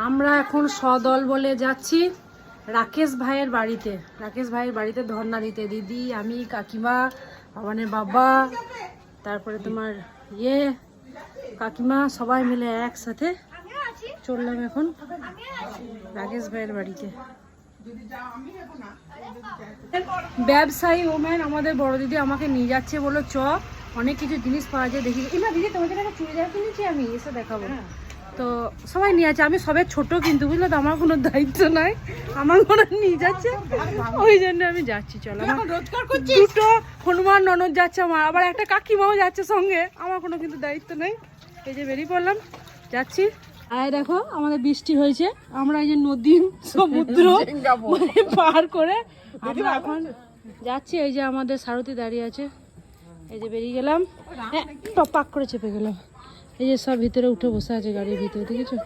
আমরা এখন সদল বলে যাচ্ছি রাকেশ ভাইয়ের বাড়িতে। রাকেশ ভাইয়ের বাড়িতে ধর্ণা দিতে দিদি, আমি, কাকিমা, বাবানের বাবা, তারপরে তোমার কাকিমা সবাই মিলে একসাথে চললাম এখন রাকেশ ভাইয়ের বাড়িতে। ব্যবসায়ী ওম্যান আমাদের বড় দিদি আমাকে নিয়ে যাচ্ছে, বলো চ অনেক কিছু জিনিস পাওয়া যায় দেখি। না দিদি তোমাদের একটা চুড়িদার কিনেছি আমি, এসে দেখাবো। তো সবাই নিয়ে আছে, আমি সবাই ছোট কিন্তু বুঝলো তো, আমার কোনো দায়িত্ব নাই, আমার মনে নিয়ে যাচ্ছে, ওই জন্য আমি যাচ্ছি। চলো দুটো হনুমান ননদ যাচ্ছে আমার, আবার একটা কাকিমাও যাচ্ছে সঙ্গে, আমার কোনো কিন্তু দায়িত্ব নেই। এই যে বেরিয়ে পড়লাম, যাচ্ছি। আর দেখো আমাদের বৃষ্টি হয়েছে, আমরা এই যে নদী সমুদ্র পার করে আমরা এখন যাচ্ছি। এই যে আমাদের সারথি দাঁড়িয়ে আছে, এই যে বেরিয়ে গেলাম, হ্যাঁ টপাক করে চেপে গেলাম। এই যে সব ভিতরে উঠে বসে আছে গাড়ির ভিতরে, দেখেছো?